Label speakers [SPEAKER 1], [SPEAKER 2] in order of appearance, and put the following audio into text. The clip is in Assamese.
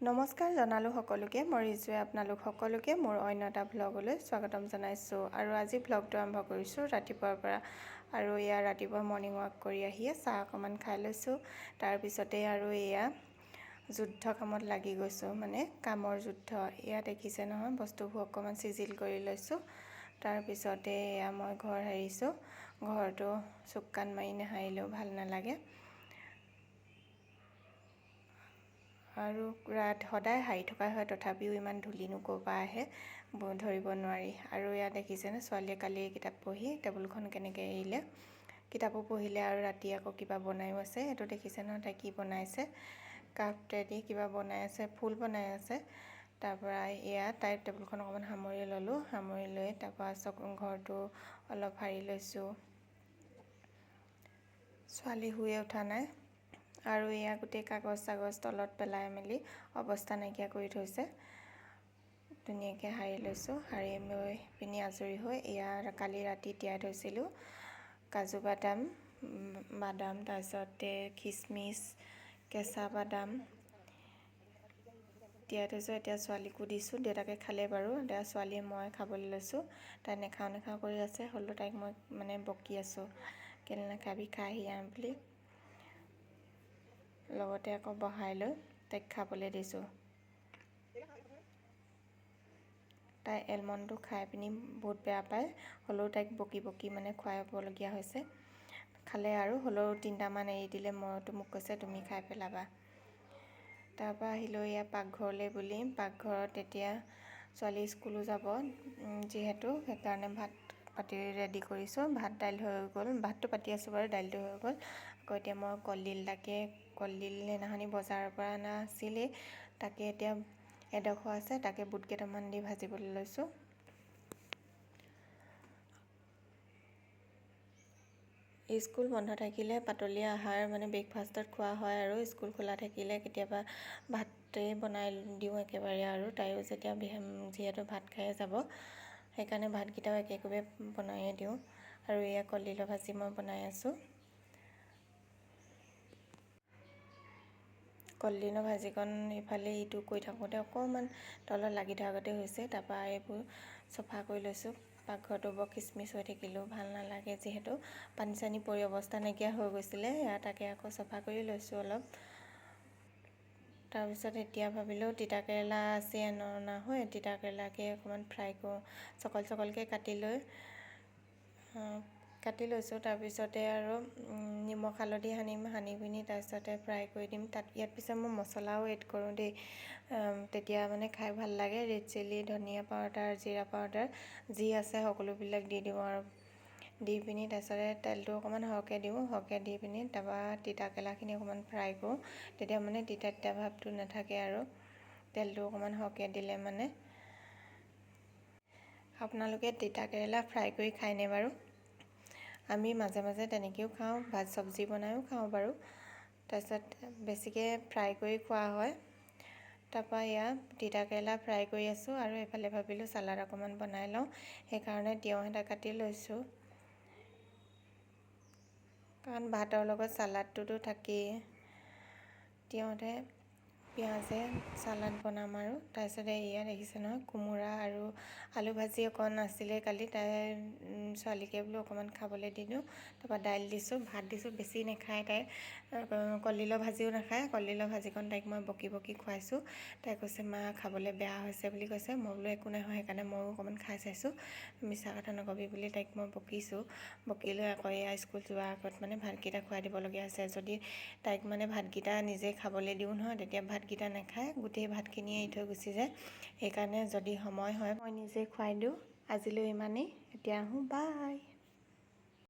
[SPEAKER 1] নমস্কাৰ জনালোঁ সকলোকে। মই ৰিজুৱে আপোনালোক সকলোকে মোৰ অন্য এটা ভ্লগলৈ স্বাগতম জনাইছোঁ। আৰু আজি ভ্লগটো আৰম্ভ কৰিছোঁ ৰাতিপুৱাৰ পৰা। আৰু এয়া ৰাতিপুৱা মৰ্ণিং ৱাক কৰি আহিয়ে চাহ অকণমান খাই লৈছোঁ। তাৰপিছতে আৰু এয়া যুদ্ধ কামত লাগি গৈছোঁ, মানে কামৰ যুদ্ধ। এয়া দেখিছে নহয়, বস্তুবোৰ অকণমান চিজিল কৰি লৈছোঁ। তাৰপিছতে এয়া মই ঘৰ সাৰিছোঁ। ঘৰটো চুক কাণ মাৰি নাসাৰিলেও ভাল নালাগে। আৰু সদায় সাৰি থকা হয়, তথাপিও ইমান ধূলিনো ক'ৰ পৰা আহে ধৰিব নোৱাৰি। আৰু ইয়াত দেখিছেনে, ছোৱালীয়ে কালি কিতাপ পঢ়ি টেবুলখন কেনেকৈ এৰিলে। কিতাপো পঢ়িলে আৰু ৰাতি আকৌ কিবা বনায়ো আছে। এইটো দেখিছে নহয়, তাই কি বনাইছে, কাপেদি কিবা বনাই আছে, ফুল বনাই আছে। তাৰপৰা এয়া তাইৰ টেবুলখন অকণমান সামৰি ল'লোঁ। সামৰি লৈ তাৰপৰা ঘৰটো অলপ সাৰি লৈছোঁ। ছোৱালী শুয়ে উঠা নাই। আৰু এয়া গোটেই কাগজ চাগজ তলত পেলাই মেলি অৱস্থা নাইকিয়া কৰি থৈছে। ধুনীয়াকৈ সাৰি লৈছোঁ। সাৰি লৈ পিনি আজৰি হৈ এয়া কালি ৰাতি তিয়াই থৈছিলোঁ কাজু বাদাম, তাৰপিছতে খিচমিচ, কেঁচা বাদাম তিয়াই থৈছোঁ। এতিয়া ছোৱালীকো দিছোঁ, দেউতাকে খালে বাৰু। এতিয়া ছোৱালীয়ে মই খাবলৈ লৈছোঁ। তাই নেখাওঁ কৰি আছে, হ'লেও তাইক মই মানে বকি আছোঁ, কেলৈ নাখাবি, খাই আহি বুলি। লগতে আকৌ বহাই লৈ তাইক খাবলৈ দিছোঁ। তাই এলমণ্ডটো খাই পিনি বহুত বেয়া পায়, হ'লেও তাইক বকি মানে খুৱাবলগীয়া হৈছে। খালে আৰু, হ'লেও 3টামান এৰি দিলে। মোক কৈছে তুমি খাই পেলাবা। তাৰপৰা আহিলোঁ এয়া পাকঘৰলৈ বুলি। পাকঘৰত এতিয়া ছোৱালী স্কুলো যাব যিহেতু, সেইকাৰণে ভাত পাতি ৰেডি কৰিছোঁ। ভাত দাইল হৈ গ'ল, ভাতটো পাতি আছোঁ বাৰু, দাইলটো হৈ গ'ল। আকৌ এতিয়া মই কলডিল সেইদিনাখনি বজাৰৰ পৰা অনা আছিলেই, তাকে এতিয়া এডোখৰ আছে, তাকে বুট কেইটামান দি ভাজিবলৈ লৈছোঁ। স্কুল বন্ধ থাকিলে পাতলীয়া আহাৰ মানে ব্ৰেকফাষ্টত খোৱা হয়, আৰু স্কুল খোলা থাকিলে কেতিয়াবা ভাতেই বনাই দিওঁ একেবাৰে। আৰু তাইও যেতিয়া যিহেতু ভাত খায়ে যাব, সেইকাৰণে ভাতকেইটাও একেকোবে বনায়ে দিওঁ। আৰু এয়া কলডিলৰ ভাজি মই বনাই আছোঁ। কলডিলৰ ভাজিকণ ইফালে ইটো কৰি থাকোঁতে অকণমান তলত লাগি থকাগতে হৈছে। তাৰপৰা এইবোৰ চফা কৰি লৈছোঁ। পাকঘৰটো বৰ খিচমিচ হৈ থাকিলেও ভাল নালাগে, যিহেতু পানী চানী পৰি অৱস্থা নাইকিয়া হৈ গৈছিলে। তাকে আকৌ চফা কৰি লৈছোঁ অলপ। তাৰপিছত এতিয়া ভাবিলোঁ তিতাকেৰেলা আছে অনা হয়, তিতাকেৰেলাকে অকণমান ফ্ৰাই কৰোঁ। চকলকৈ কাটি লৈছোঁ। তাৰপিছতে আৰু নিমখ হালধি সানি পিনি তাৰপিছতে ফ্ৰাই কৰি দিম। ইয়াত পিছে মই মছলাও এড কৰোঁ দেই, তেতিয়া মানে খাই ভাল লাগে। ৰেড চিলি, ধনিয়া পাউডাৰ, জিৰা পাউডাৰ যি আছে সকলোবিলাক দি দিওঁ। আৰু দি পিনি তাৰপিছতে তেলটো অকণমান সৰহকৈ দিওঁ। সৰহকৈ দি পিনি তাৰপৰা তিতাকেৰেলাখিনি অকণমান ফ্ৰাই কৰোঁ, তেতিয়া মানে তিতা ভাৱটো নাথাকে। আৰু তেলটো অকণমান সৰহকৈ দিলে মানে। আপোনালোকে তিতাকেৰেলা ফ্ৰাই কৰি খায়নে বাৰু? আমি মাজে মাজে তেনেকৈও খাওঁ, চব্জি বনাইও খাওঁ বাৰু। তাৰপিছত বেছিকৈ ফ্ৰাই কৰি খোৱা হয়। তাৰপৰা এয়া তিতাকেৰেলা ফ্ৰাই কৰি আছোঁ। আৰু এইফালে ভাবিলোঁ চালাড অকণমান বনাই লওঁ, সেইকাৰণে তিয়ঁহ এটা কাটি লৈছোঁ। কাৰণ ভাতৰ লগত চালাডটোতো থাকেই। তিয়ঁহে পিঁয়াজে চালাড বনাম আৰু। তাৰপিছতে এয়া দেখিছে নহয়, কোমোৰা আৰু আলু ভাজি অকণ আছিলে কালি, তাই ছোৱালীকে বোলো অকণমান খাবলৈ দি দিওঁ। তাৰপৰা দাইল দিছোঁ, ভাত দিছোঁ। বেছি নাখায় তাই, কলডিলৰ ভাজিও নাখায়। কলডিলৰ ভাজিকণ তাইক মই বকি খুৱাইছোঁ। তাই কৈছে মা খাবলৈ বেয়া হৈছে বুলি কৈছে। মই বোলো একো নহয়, সেইকাৰণে ময়ো অকণমান খাই চাইছোঁ, মিছা কথা নকবি বুলি তাইক মই বকিছোঁ। বকি লৈ আকৌ এয়া স্কুল যোৱাৰ আগত মানে ভাতকেইটা খুৱাই দিবলগীয়া হৈছে। যদি তাইক মানে ভাতকেইটা নিজে খাবলৈ দিওঁ নহয়, তেতিয়া ভাতকেইটা নাখায়, গোটেই ভাতখিনি এৰি থৈ গুচি যায়। সেইকাৰণে যদি সময় হয় মই নিজে খুৱাই দিওঁ। আজিলৈ ইমানেই, এতিয়া আহোঁ, বাই।